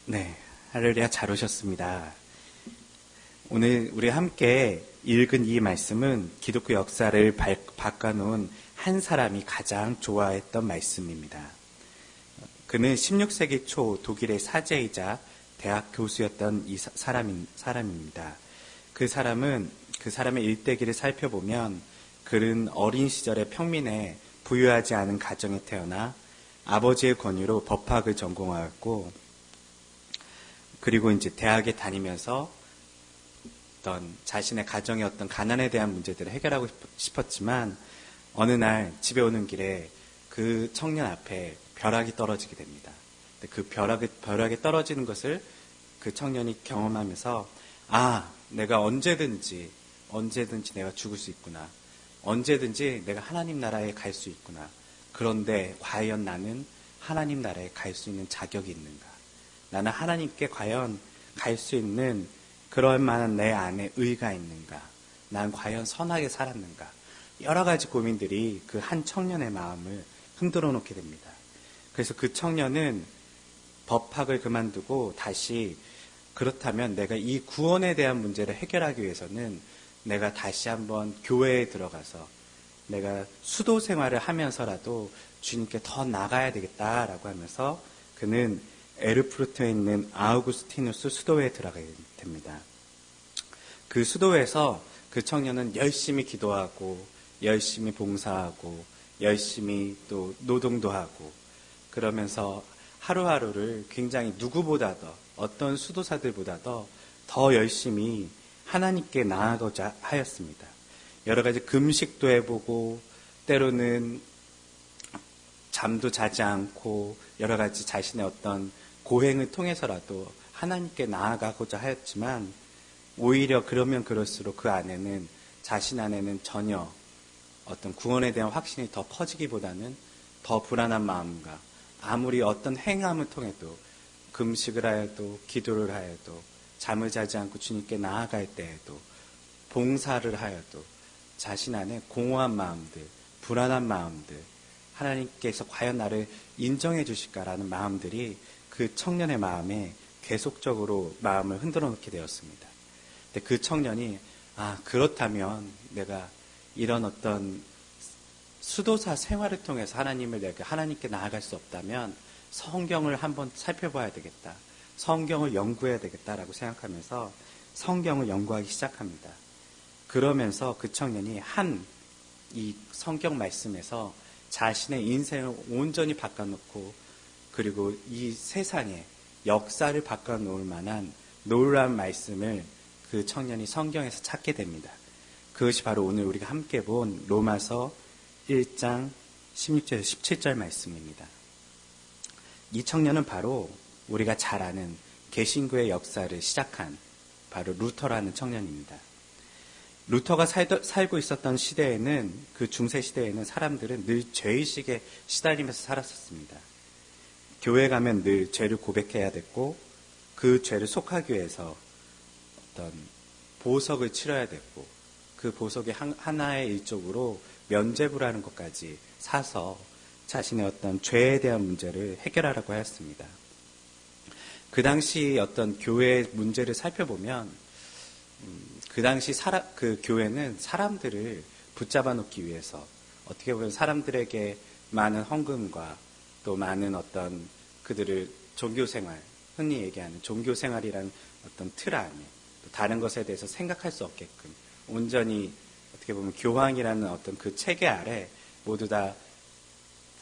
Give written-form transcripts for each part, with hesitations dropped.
네, 할렐루야 잘 오셨습니다. 오늘 우리 함께 읽은 이 말씀은 기독교 역사를 바꿔놓은 한 사람이 가장 좋아했던 말씀입니다. 그는 16세기 초 독일의 사제이자 대학 교수였던 이 사람입니다. 그 사람의 일대기를 살펴보면 그는 어린 시절에 평민의 부유하지 않은 가정에 태어나 아버지의 권유로 법학을 전공하였고, 그리고 이제 대학에 다니면서 자신의 가정의 어떤 가난에 대한 문제들을 해결하고 싶었지만 어느 날 집에 오는 길에 그 청년 앞에 벼락이 떨어지게 됩니다. 그 벼락이 떨어지는 것을 그 청년이 경험하면서 내가 언제든지 내가 죽을 수 있구나. 언제든지 내가 하나님 나라에 갈 수 있구나. 그런데 과연 나는 하나님 나라에 갈 수 있는 자격이 있는가? 나는 하나님께 과연 갈 수 있는 그럴 만한 내 안에 의가 있는가? 난 과연 선하게 살았는가? 여러 가지 고민들이 그 한 청년의 마음을 흔들어 놓게 됩니다. 그래서 그 청년은 법학을 그만두고 다시, 그렇다면 내가 이 구원에 대한 문제를 해결하기 위해서는 내가 다시 한번 교회에 들어가서 내가 수도 생활을 하면서라도 주님께 더 나가야 되겠다라고 하면서 그는 에르푸르트에 있는 아우구스티누스 수도에 들어가게 됩니다. 그 수도에서 그 청년은 열심히 기도하고 열심히 봉사하고 열심히 또 노동도 하고 그러면서 하루하루를 굉장히 누구보다도 어떤 수도사들보다도 더 열심히 하나님께 나아가고자 하였습니다. 여러 가지 금식도 해보고 때로는 잠도 자지 않고 여러 가지 자신의 어떤 고행을 통해서라도 하나님께 나아가고자 하였지만 오히려 그러면 그럴수록 그 안에는 자신 안에는 전혀 어떤 구원에 대한 확신이 더 퍼지기보다는 더 불안한 마음과 아무리 어떤 행함을 통해도 금식을 하여도 기도를 하여도 잠을 자지 않고 주님께 나아갈 때에도 봉사를 하여도 자신 안에 공허한 마음들, 불안한 마음들, 하나님께서 과연 나를 인정해 주실까라는 마음들이 그 청년의 마음에 계속적으로 마음을 흔들어 놓게 되었습니다. 근데 그 청년이 그렇다면 내가 이런 어떤 수도사 생활을 통해서 내가 하나님께 나아갈 수 없다면 성경을 한번 살펴봐야 되겠다. 성경을 연구해야 되겠다라고 생각하면서 성경을 연구하기 시작합니다. 그러면서 그 청년이 이 성경 말씀에서 자신의 인생을 온전히 바꿔놓고 그리고 이 세상의 역사를 바꿔놓을 만한 놀라운 말씀을 그 청년이 성경에서 찾게 됩니다. 그것이 바로 오늘 우리가 함께 본 로마서 1장 16절에서 17절 말씀입니다. 이 청년은 바로 우리가 잘 아는 개신교의 역사를 시작한 바로 루터라는 청년입니다. 루터가 살고 있었던 시대에는, 그 중세 시대에는 사람들은 늘 죄의식에 시달리면서 살았었습니다. 교회 가면 늘 죄를 고백해야 됐고 그 죄를 속하기 위해서 어떤 보석을 치러야 됐고 그 보석의 하나의 일종으로 면죄부라는 것까지 사서 자신의 어떤 죄에 대한 문제를 해결하라고 하였습니다. 그 당시 어떤 교회의 문제를 살펴보면 그 당시 그 교회는 사람들을 붙잡아 놓기 위해서 어떻게 보면 사람들에게 많은 헌금과 또 많은 어떤 그들을 종교생활, 흔히 얘기하는 종교생활이라는 어떤 틀 안에 또 다른 것에 대해서 생각할 수 없게끔 온전히 어떻게 보면 교황이라는 어떤 그 체계 아래 모두 다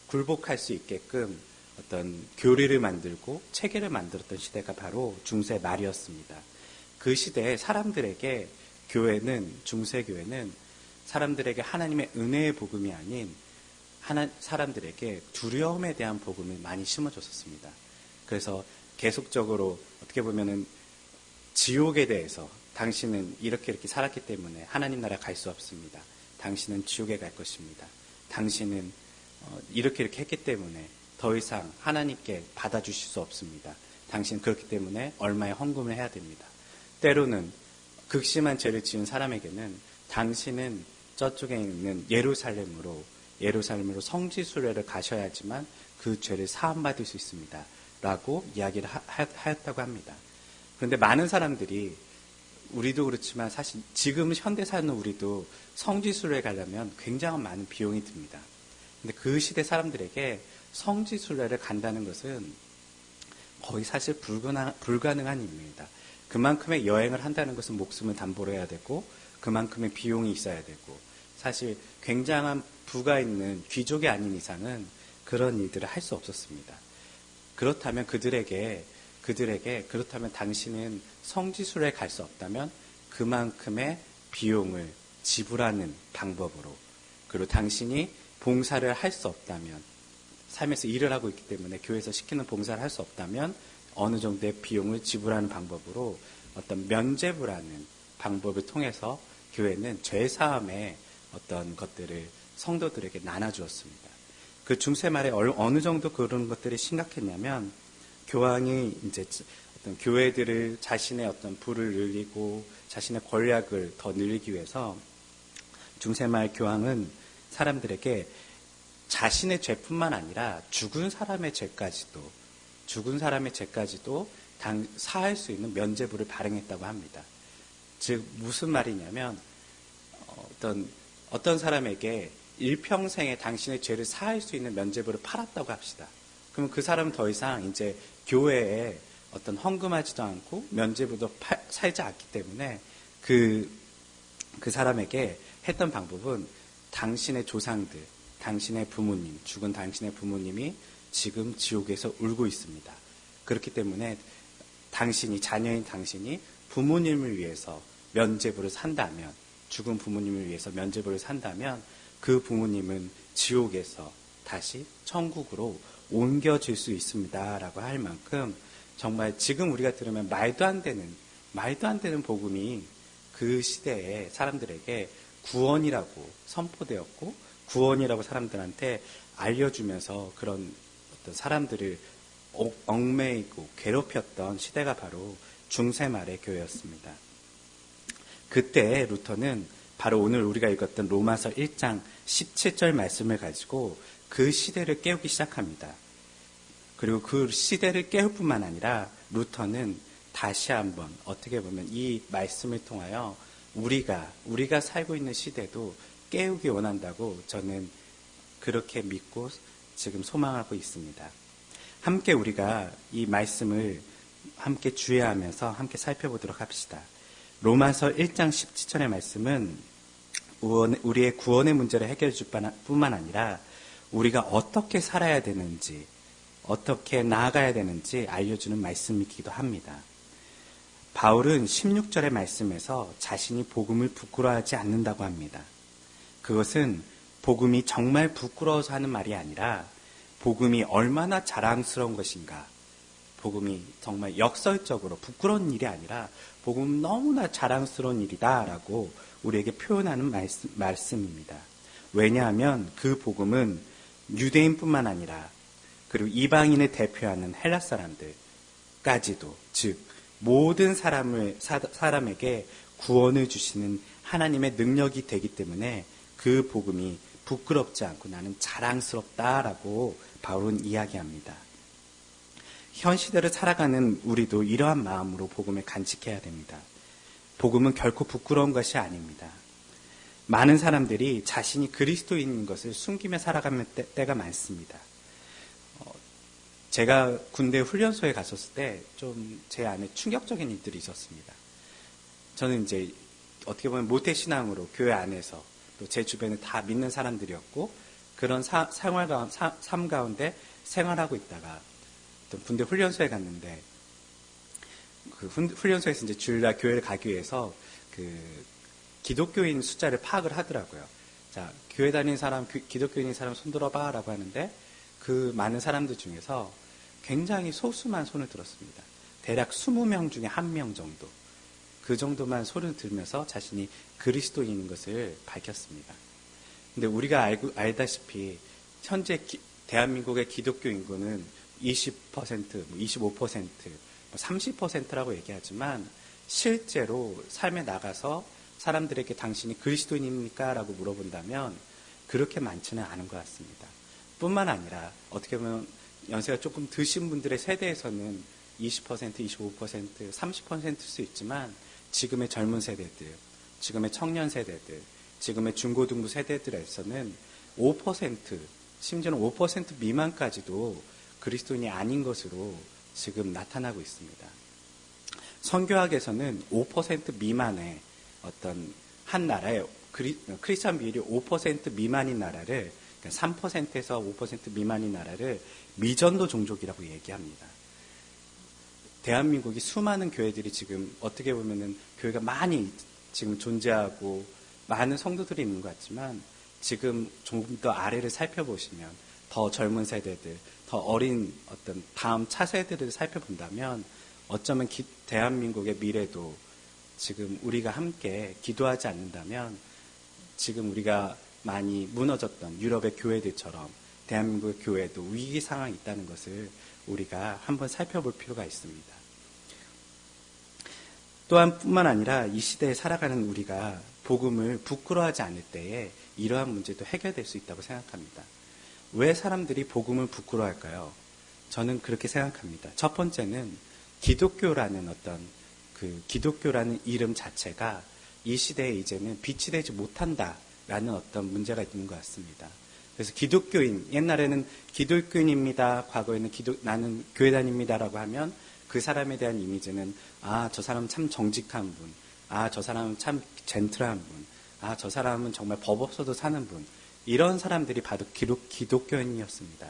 굴복할 수 있게끔 어떤 교리를 만들고 체계를 만들었던 시대가 바로 중세 말이었습니다. 그 시대에 사람들에게 중세교회는 사람들에게 하나님의 은혜의 복음이 아닌 사람들에게 두려움에 대한 복음을 많이 심어줬었습니다. 그래서 계속적으로 어떻게 보면은 지옥에 대해서 당신은 이렇게 살았기 때문에 하나님 나라 갈 수 없습니다. 당신은 지옥에 갈 것입니다. 당신은 이렇게 했기 때문에 더 이상 하나님께 받아주실 수 없습니다. 당신은 그렇기 때문에 얼마의 헌금을 해야 됩니다. 때로는 극심한 죄를 지은 사람에게는 당신은 저쪽에 있는 예루살렘으로 성지순례를 가셔야지만 그 죄를 사함받을 수 있습니다. 라고 이야기를 하였다고 합니다. 그런데 많은 사람들이 우리도 그렇지만 사실 지금 현대 사는 우리도 성지순례에 가려면 굉장한 많은 비용이 듭니다. 근데 그 시대 사람들에게 성지순례를 간다는 것은 거의 사실 불가능한 일입니다. 그만큼의 여행을 한다는 것은 목숨을 담보로 해야 되고 그만큼의 비용이 있어야 되고 사실 굉장한 부가 있는 귀족이 아닌 이상은 그런 일들을 할 수 없었습니다. 그렇다면 그들에게 그렇다면 당신은 성지순례에 갈 수 없다면 그만큼의 비용을 지불하는 방법으로 그리고 당신이 봉사를 할 수 없다면 삶에서 일을 하고 있기 때문에 교회에서 시키는 봉사를 할 수 없다면 어느 정도의 비용을 지불하는 방법으로 어떤 면죄부라는 방법을 통해서 교회는 죄사함의 어떤 것들을 성도들에게 나눠주었습니다. 그 중세 말에 어느 정도 그런 것들이 심각했냐면 교황이 이제 어떤 교회들을 자신의 어떤 부를 늘리고 자신의 권력을 더 늘리기 위해서 중세말 교황은 사람들에게 자신의 죄뿐만 아니라 죽은 사람의 죄까지도 사할 수 있는 면죄부를 발행했다고 합니다. 즉 무슨 말이냐면 어떤 사람에게 일평생에 당신의 죄를 사할 수 있는 면죄부를 팔았다고 합시다. 그러면 그 사람은 더 이상 이제 교회에 어떤 헌금하지도 않고 면죄부도 살지 않기 때문에 그 사람에게 했던 방법은 당신의 조상들, 당신의 부모님, 죽은 당신의 부모님이 지금 지옥에서 울고 있습니다. 그렇기 때문에 자녀인 당신이 부모님을 위해서 면죄부를 산다면, 죽은 부모님을 위해서 면죄부를 산다면 그 부모님은 지옥에서 다시 천국으로 옮겨질 수 있습니다. 라고 할 만큼 정말 지금 우리가 들으면 말도 안 되는 복음이 그 시대의 사람들에게 구원이라고 선포되었고 구원이라고 사람들한테 알려주면서 그런 어떤 사람들을 얽매이고 괴롭혔던 시대가 바로 중세 말의 교회였습니다. 그때 루터는 바로 오늘 우리가 읽었던 로마서 1장 17절 말씀을 가지고 그 시대를 깨우기 시작합니다. 그리고 그 시대를 깨울 뿐만 아니라 루터는 다시 한번 어떻게 보면 이 말씀을 통하여 우리가 살고 있는 시대도 깨우기 원한다고 저는 그렇게 믿고 지금 소망하고 있습니다. 함께 우리가 이 말씀을 함께 주의하면서 함께 살펴보도록 합시다. 로마서 1장 17절의 말씀은 우리의 구원의 문제를 해결해 줄 뿐만 아니라 우리가 어떻게 살아야 되는지 어떻게 나아가야 되는지 알려주는 말씀이기도 합니다. 바울은 16절의 말씀에서 자신이 복음을 부끄러워하지 않는다고 합니다. 그것은 복음이 정말 부끄러워서 하는 말이 아니라 복음이 얼마나 자랑스러운 것인가, 복음이 정말 역설적으로 부끄러운 일이 아니라 복음은 너무나 자랑스러운 일이다라고 우리에게 표현하는 말씀입니다. 왜냐하면 그 복음은 유대인뿐만 아니라 그리고 이방인을 대표하는 헬라 사람들까지도, 즉 모든 사람에게 구원을 주시는 하나님의 능력이 되기 때문에 그 복음이 부끄럽지 않고 나는 자랑스럽다라고 바울은 이야기합니다. 현 시대를 살아가는 우리도 이러한 마음으로 복음을 간직해야 됩니다. 복음은 결코 부끄러운 것이 아닙니다. 많은 사람들이 자신이 그리스도인인 것을 숨기며 살아가는 때가 많습니다. 제가 군대 훈련소에 갔었을 때 좀 제 안에 충격적인 일들이 있었습니다. 저는 이제 어떻게 보면 모태신앙으로 교회 안에서 또 제 주변에 다 믿는 사람들이었고 그런 삶 가운데 생활하고 있다가 어떤 군대 훈련소에 갔는데 그 훈련소에서 이제 주일날 교회를 가기 위해서 그 기독교인 숫자를 파악을 하더라고요. 자, 교회 다니는 사람, 기독교인인 사람 손 들어봐 라고 하는데 그 많은 사람들 중에서 굉장히 소수만 손을 들었습니다. 대략 20명 중에 1명 정도. 그 정도만 손을 들면서 자신이 그리스도인인 것을 밝혔습니다. 근데 우리가 알다시피 현재 대한민국의 기독교 인구는 20%, 25%, 30%라고 얘기하지만 실제로 삶에 나가서 사람들에게 당신이 그리스도인입니까? 라고 물어본다면 그렇게 많지는 않은 것 같습니다. 뿐만 아니라 어떻게 보면 연세가 조금 드신 분들의 세대에서는 20%, 25%, 30%일 수 있지만 지금의 젊은 세대들, 지금의 청년 세대들, 지금의 중고등부 세대들에서는 5%, 심지어는 5% 미만까지도 그리스도인이 아닌 것으로 지금 나타나고 있습니다. 선교학에서는 5% 미만의 어떤 한 나라의 크리스찬 비율이 5% 미만인 나라를, 3%에서 5% 미만인 나라를 미전도 종족이라고 얘기합니다. 대한민국이 수많은 교회들이 지금 어떻게 보면은 교회가 많이 지금 존재하고 많은 성도들이 있는 것 같지만 지금 조금 더 아래를 살펴보시면 더 젊은 세대들, 더 어린 어떤 다음 차세대들을 살펴본다면 어쩌면 대한민국의 미래도 지금 우리가 함께 기도하지 않는다면 지금 우리가 많이 무너졌던 유럽의 교회들처럼 대한민국의 교회도 위기 상황이 있다는 것을 우리가 한번 살펴볼 필요가 있습니다. 또한 뿐만 아니라 이 시대에 살아가는 우리가 복음을 부끄러워하지 않을 때에 이러한 문제도 해결될 수 있다고 생각합니다. 왜 사람들이 복음을 부끄러워할까요? 저는 그렇게 생각합니다. 첫 번째는 기독교라는 어떤 기독교라는 이름 자체가 이 시대에 이제는 빛이 되지 못한다라는 어떤 문제가 있는 것 같습니다. 그래서 기독교인, 옛날에는 기독교인입니다. 과거에는 나는 교회 다닙니다라고 하면 그 사람에 대한 이미지는 저 사람은 참 정직한 분, 저 사람은 참 젠틀한 분, 저 사람은 정말 법 없어도 사는 분, 이런 사람들이 바로 기독교인이었습니다.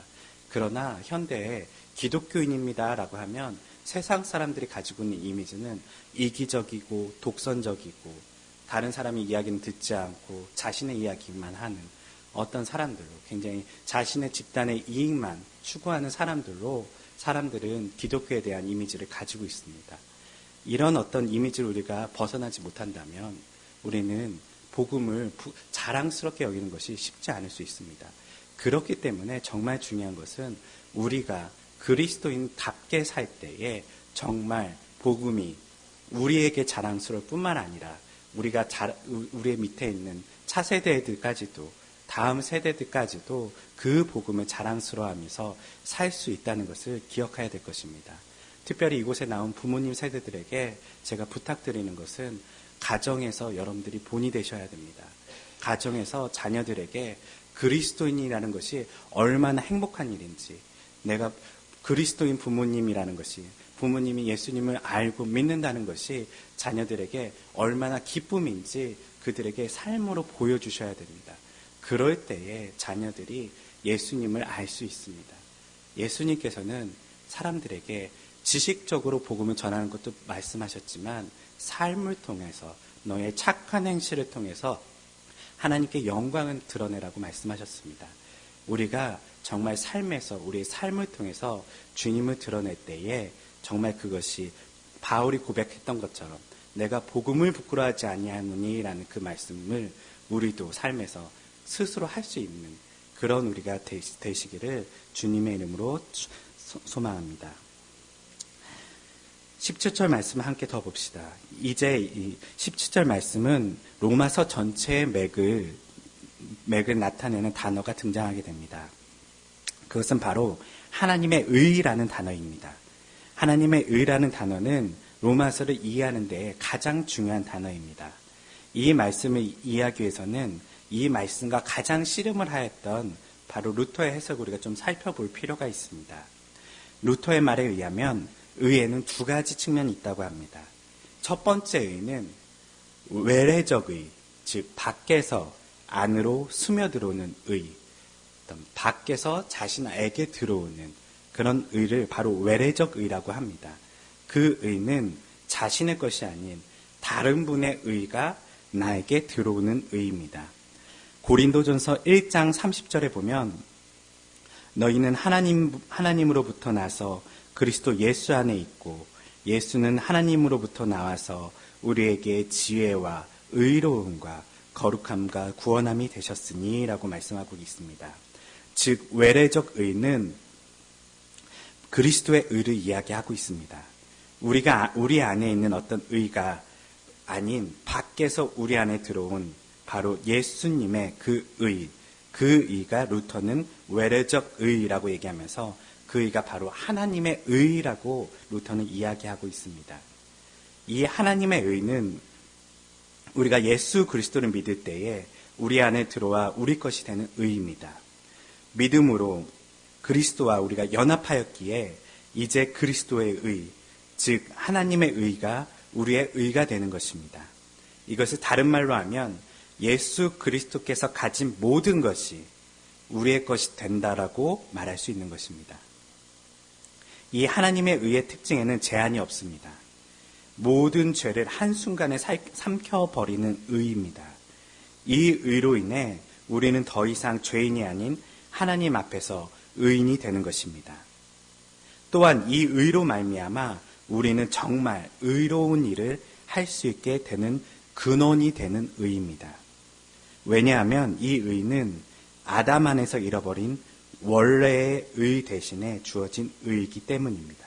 그러나 현대에 기독교인입니다라고 하면 세상 사람들이 가지고 있는 이미지는 이기적이고 독선적이고 다른 사람의 이야기는 듣지 않고 자신의 이야기만 하는 어떤 사람들로, 굉장히 자신의 집단의 이익만 추구하는 사람들로 사람들은 기독교에 대한 이미지를 가지고 있습니다. 이런 어떤 이미지를 우리가 벗어나지 못한다면 우리는 복음을 자랑스럽게 여기는 것이 쉽지 않을 수 있습니다. 그렇기 때문에 정말 중요한 것은 우리가 그리스도인답게 살 때에 정말 복음이 우리에게 자랑스러울 뿐만 아니라 우리의 밑에 있는 차세대들까지도, 다음 세대들까지도 그 복음을 자랑스러워하면서 살 수 있다는 것을 기억해야 될 것입니다. 특별히 이곳에 나온 부모님 세대들에게 제가 부탁드리는 것은 가정에서 여러분들이 본이 되셔야 됩니다. 가정에서 자녀들에게 그리스도인이라는 것이 얼마나 행복한 일인지, 내가 그리스도인 부모님이라는 것이, 부모님이 예수님을 알고 믿는다는 것이 자녀들에게 얼마나 기쁨인지 그들에게 삶으로 보여주셔야 됩니다. 그럴 때에 자녀들이 예수님을 알 수 있습니다. 예수님께서는 사람들에게 지식적으로 복음을 전하는 것도 말씀하셨지만 삶을 통해서, 너의 착한 행실을 통해서 하나님께 영광을 드러내라고 말씀하셨습니다. 우리가 정말 삶에서, 우리의 삶을 통해서 주님을 드러낼 때에 정말 그것이 바울이 고백했던 것처럼 내가 복음을 부끄러워하지 아니하노니라는 그 말씀을 우리도 삶에서 스스로 할 수 있는 그런 우리가 되시기를 주님의 이름으로 소망합니다. 17절 말씀을 함께 더 봅시다. 이제 이 17절 말씀은 로마서 전체의 맥을 나타내는 단어가 등장하게 됩니다. 그것은 바로 하나님의 의라는 단어입니다. 하나님의 의라는 단어는 로마서를 이해하는 데 가장 중요한 단어입니다. 이 말씀을 이해하기 위해서는 이 말씀과 가장 씨름을 하였던 바로 루터의 해석을 우리가 좀 살펴볼 필요가 있습니다. 루터의 말에 의하면 의에는 두 가지 측면이 있다고 합니다. 첫 번째 의는 외래적 의, 즉 밖에서 안으로 스며들어오는 의, 밖에서 자신에게 들어오는 그런 의를 바로 외래적 의라고 합니다. 그 의는 자신의 것이 아닌 다른 분의 의가 나에게 들어오는 의입니다. 고린도전서 1장 30절에 보면 너희는 하나님으로부터 나서 그리스도 예수 안에 있고 예수는 하나님으로부터 나와서 우리에게 지혜와 의로움과 거룩함과 구원함이 되셨으니 라고 말씀하고 있습니다. 즉 외래적 의는 그리스도의 의를 이야기하고 있습니다. 우리 안에 있는 어떤 의가 아닌 밖에서 우리 안에 들어온 바로 예수님의 그 의가 루터는 외래적 의라고 얘기하면서 그 의가 바로 하나님의 의라고 루터는 이야기하고 있습니다. 이 하나님의 의는 우리가 예수 그리스도를 믿을 때에 우리 안에 들어와 우리 것이 되는 의입니다. 믿음으로 그리스도와 우리가 연합하였기에 이제 그리스도의 의, 즉 하나님의 의가 우리의 의가 되는 것입니다. 이것을 다른 말로 하면 예수 그리스도께서 가진 모든 것이 우리의 것이 된다라고 말할 수 있는 것입니다. 이 하나님의 의의 특징에는 제한이 없습니다. 모든 죄를 한순간에 삼켜버리는 의입니다. 이 의로 인해 우리는 더 이상 죄인이 아닌 하나님 앞에서 의인이 되는 것입니다. 또한 이 의로 말미암아 우리는 정말 의로운 일을 할 수 있게 되는 근원이 되는 의입니다. 왜냐하면 이 의는 아담 안에서 잃어버린 원래의 의 대신에 주어진 의이기 때문입니다.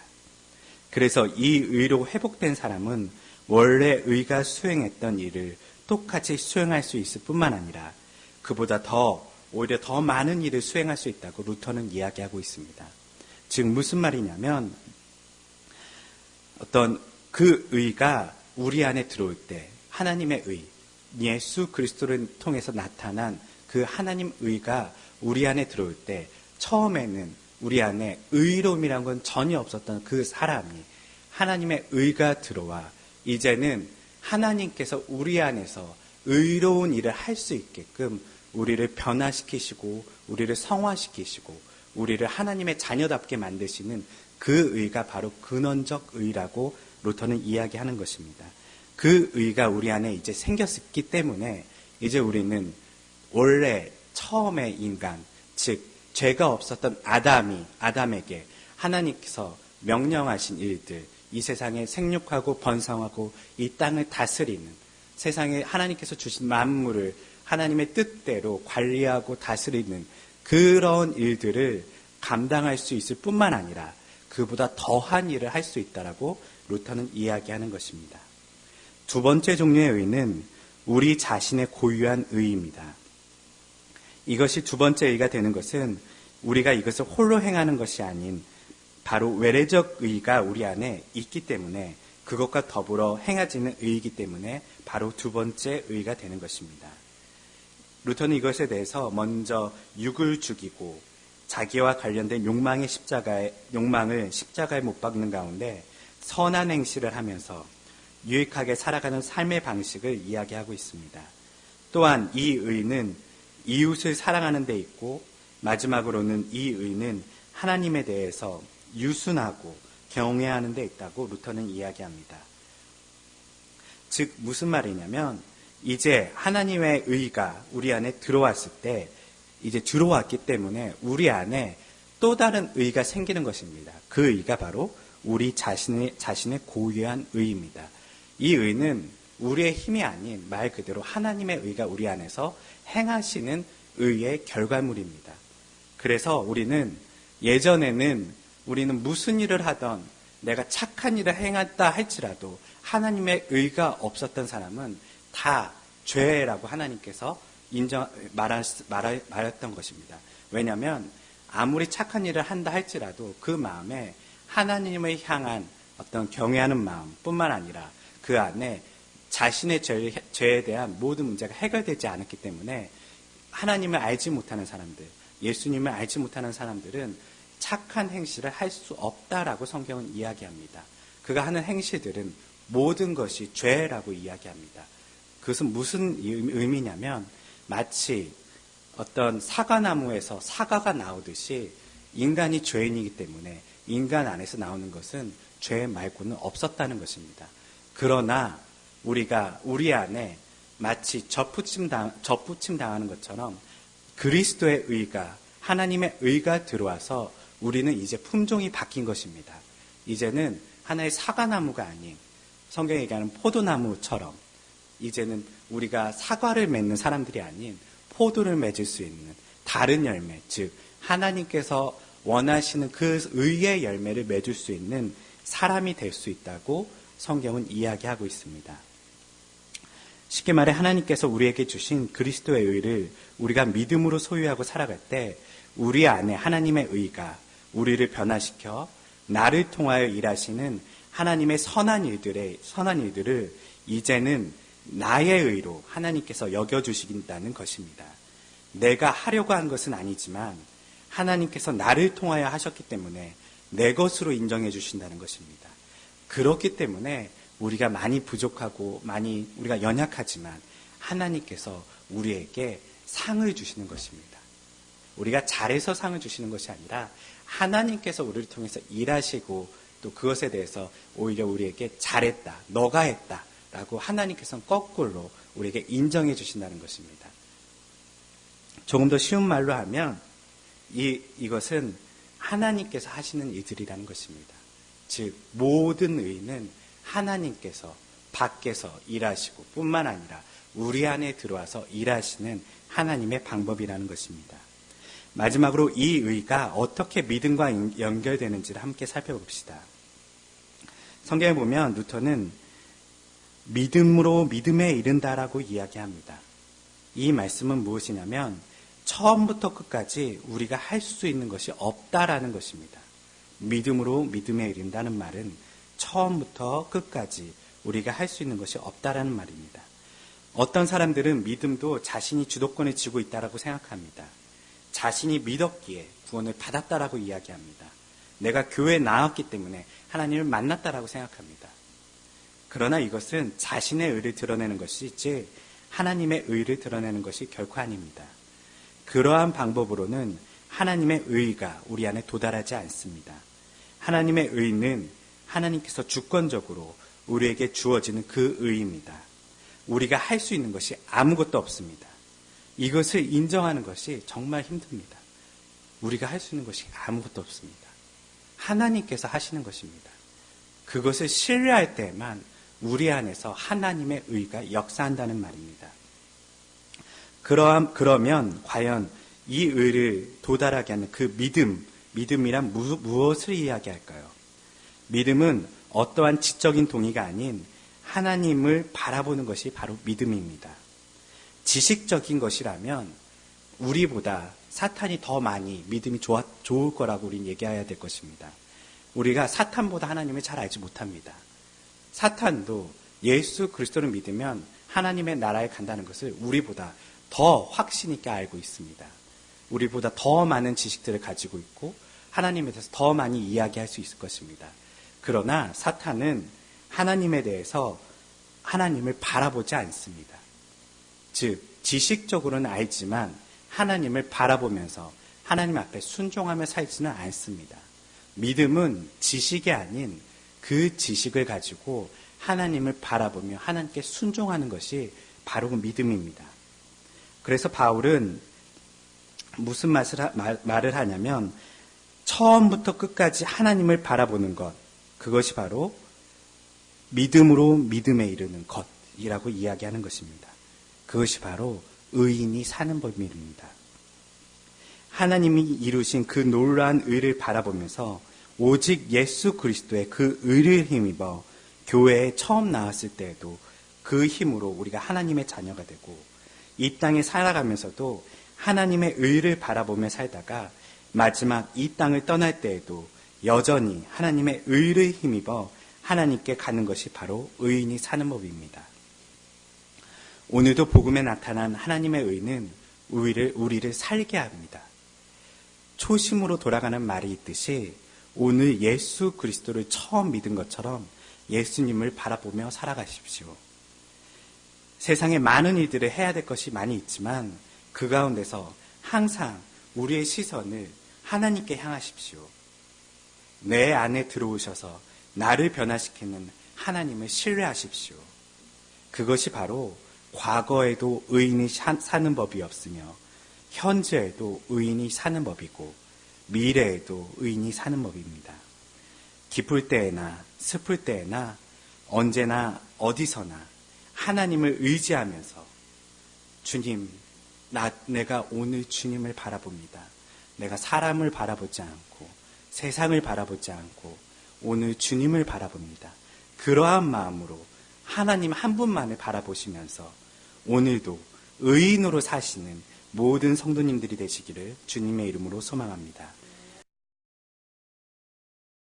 그래서 이 의로 회복된 사람은 원래 의가 수행했던 일을 똑같이 수행할 수 있을 뿐만 아니라 그보다 오히려 더 많은 일을 수행할 수 있다고 루터는 이야기하고 있습니다. 즉 무슨 말이냐면 어떤 그 의가 우리 안에 들어올 때 하나님의 의, 예수 그리스도를 통해서 나타난 그 하나님 의가 우리 안에 들어올 때 처음에는 우리 안에 의로움이란 건 전혀 없었던 그 사람이 하나님의 의가 들어와 이제는 하나님께서 우리 안에서 의로운 일을 할 수 있게끔 우리를 변화시키시고 우리를 성화시키시고 우리를 하나님의 자녀답게 만드시는 그 의가 바로 근원적 의라고 루터는 이야기하는 것입니다. 그 의가 우리 안에 이제 생겼기 때문에 이제 우리는 원래 처음의 인간, 즉 죄가 없었던 아담에게 하나님께서 명령하신 일들, 이 세상에 생육하고 번성하고 이 땅을 다스리는 세상에 하나님께서 주신 만물을 하나님의 뜻대로 관리하고 다스리는 그런 일들을 감당할 수 있을 뿐만 아니라 그보다 더한 일을 할 수 있다라고 루터는 이야기하는 것입니다. 두 번째 종류의 의는 우리 자신의 고유한 의입니다. 이것이 두 번째 의가 되는 것은 우리가 이것을 홀로 행하는 것이 아닌 바로 외래적 의가 우리 안에 있기 때문에 그것과 더불어 행해지는 의이기 때문에 바로 두 번째 의가 되는 것입니다. 루터는 이것에 대해서 먼저 육을 죽이고 자기와 관련된 욕망을 십자가에 못 박는 가운데 선한 행실을 하면서 유익하게 살아가는 삶의 방식을 이야기하고 있습니다. 또한 이 의는 이웃을 사랑하는 데 있고 마지막으로는 이 의는 하나님에 대해서 유순하고 경외하는 데 있다고 루터는 이야기합니다. 즉 무슨 말이냐면 이제 하나님의 의가 우리 안에 들어왔을 때 이제 들어왔기 때문에 우리 안에 또 다른 의가 생기는 것입니다. 그 의가 바로 우리 자신의 고유한 의입니다. 이 의는 우리의 힘이 아닌 말 그대로 하나님의 의가 우리 안에서 행하시는 의의 결과물입니다. 그래서 우리는 예전에는 우리는 무슨 일을 하던 내가 착한 일을 행했다 할지라도 하나님의 의가 없었던 사람은 다 죄라고 하나님께서 말했던 것입니다. 왜냐하면 아무리 착한 일을 한다 할지라도 그 마음에 하나님을 향한 어떤 경외하는 마음뿐만 아니라 그 안에 자신의 죄에 대한 모든 문제가 해결되지 않았기 때문에 하나님을 알지 못하는 사람들, 예수님을 알지 못하는 사람들은 착한 행실을 할 수 없다라고 성경은 이야기합니다. 그가 하는 행실들은 모든 것이 죄라고 이야기합니다. 그것은 무슨 의미냐면 마치 어떤 사과나무에서 사과가 나오듯이 인간이 죄인이기 때문에 인간 안에서 나오는 것은 죄 말고는 없었다는 것입니다. 그러나 우리가 우리 안에 마치 접붙임 당하는 것처럼 그리스도의 의가 하나님의 의가 들어와서 우리는 이제 품종이 바뀐 것입니다. 이제는 하나의 사과나무가 아닌 성경에 얘기하는 포도나무처럼 이제는 우리가 사과를 맺는 사람들이 아닌 포도를 맺을 수 있는 다른 열매, 즉 하나님께서 원하시는 그 의의 열매를 맺을 수 있는 사람이 될 수 있다고 성경은 이야기하고 있습니다. 쉽게 말해 하나님께서 우리에게 주신 그리스도의 의를 우리가 믿음으로 소유하고 살아갈 때 우리 안에 하나님의 의가 우리를 변화시켜 나를 통하여 일하시는 하나님의 선한 일들을 이제는 나의 의로 하나님께서 여겨주신다는 것입니다. 내가 하려고 한 것은 아니지만 하나님께서 나를 통하여 하셨기 때문에 내 것으로 인정해 주신다는 것입니다. 그렇기 때문에 우리가 많이 부족하고 우리가 연약하지만 하나님께서 우리에게 상을 주시는 것입니다. 우리가 잘해서 상을 주시는 것이 아니라 하나님께서 우리를 통해서 일하시고 또 그것에 대해서 오히려 우리에게 잘했다, 너가 했다 라고 하나님께서는 거꾸로 우리에게 인정해 주신다는 것입니다. 조금 더 쉬운 말로 하면 이것은 하나님께서 하시는 일들이라는 것입니다. 즉 모든 의는 하나님께서 밖에서 일하시고 뿐만 아니라 우리 안에 들어와서 일하시는 하나님의 방법이라는 것입니다. 마지막으로 이 의가 어떻게 믿음과 연결되는지를 함께 살펴봅시다. 성경에 보면 루터는 믿음으로 믿음에 이른다라고 이야기합니다. 이 말씀은 무엇이냐면 처음부터 끝까지 우리가 할 수 있는 것이 없다라는 것입니다. 믿음으로 믿음에 이른다는 말은 처음부터 끝까지 우리가 할 수 있는 것이 없다라는 말입니다. 어떤 사람들은 믿음도 자신이 주도권을 쥐고 있다라고 생각합니다. 자신이 믿었기에 구원을 받았다라고 이야기합니다. 내가 교회에 나왔기 때문에 하나님을 만났다라고 생각합니다. 그러나 이것은 자신의 의를 드러내는 것이지 하나님의 의를 드러내는 것이 결코 아닙니다. 그러한 방법으로는 하나님의 의가 우리 안에 도달하지 않습니다. 하나님의 의는 하나님께서 주권적으로 우리에게 주어지는 그 의입니다. 우리가 할 수 있는 것이 아무것도 없습니다. 이것을 인정하는 것이 정말 힘듭니다. 우리가 할 수 있는 것이 아무것도 없습니다. 하나님께서 하시는 것입니다. 그것을 신뢰할 때만 우리 안에서 하나님의 의가 역사한다는 말입니다. 그러면 과연 이 의를 도달하게 하는 그 믿음이란 무엇을 이야기할까요? 믿음은 어떠한 지적인 동의가 아닌 하나님을 바라보는 것이 바로 믿음입니다. 지식적인 것이라면 우리보다 사탄이 더 많이 믿음이 좋을 거라고 우리는 얘기해야 될 것입니다. 우리가 사탄보다 하나님을 잘 알지 못합니다. 사탄도 예수 그리스도를 믿으면 하나님의 나라에 간다는 것을 우리보다 더 확신 있게 알고 있습니다. 우리보다 더 많은 지식들을 가지고 있고 하나님에 대해서 더 많이 이야기할 수 있을 것입니다. 그러나 사탄은 하나님에 대해서 하나님을 바라보지 않습니다. 즉 지식적으로는 알지만 하나님을 바라보면서 하나님 앞에 순종하며 살지는 않습니다. 믿음은 지식이 아닌 그 지식을 가지고 하나님을 바라보며 하나님께 순종하는 것이 바로 그 믿음입니다. 그래서 바울은 무슨 말을 하냐면 처음부터 끝까지 하나님을 바라보는 것, 그것이 바로 믿음으로 믿음에 이르는 것이라고 이야기하는 것입니다. 그것이 바로 의인이 사는 법입니다. 하나님이 이루신 그 놀라운 의를 바라보면서 오직 예수 그리스도의 그 의를 힘입어 교회에 처음 나왔을 때에도 그 힘으로 우리가 하나님의 자녀가 되고 이 땅에 살아가면서도 하나님의 의를 바라보며 살다가 마지막 이 땅을 떠날 때에도 여전히 하나님의 의를 힘입어 하나님께 가는 것이 바로 의인이 사는 법입니다. 오늘도 복음에 나타난 하나님의 의는 우리를 살게 합니다. 초심으로 돌아가는 말이 있듯이 오늘 예수 그리스도를 처음 믿은 것처럼 예수님을 바라보며 살아가십시오. 세상에 많은 일들을 해야 될 것이 많이 있지만 그 가운데서 항상 우리의 시선을 하나님께 향하십시오. 내 안에 들어오셔서 나를 변화시키는 하나님을 신뢰하십시오. 그것이 바로 과거에도 의인이 사는 법이 없으며 현재에도 의인이 사는 법이고 미래에도 의인이 사는 법입니다. 기쁠 때에나 슬플 때에나 언제나 어디서나 하나님을 의지하면서 주님, 내가 오늘 주님을 바라봅니다. 내가 사람을 바라보지 않고 세상을 바라보지 않고 오늘 주님을 바라봅니다. 그러한 마음으로 하나님 한 분만을 바라보시면서 오늘도 의인으로 사시는 모든 성도님들이 되시기를 주님의 이름으로 소망합니다.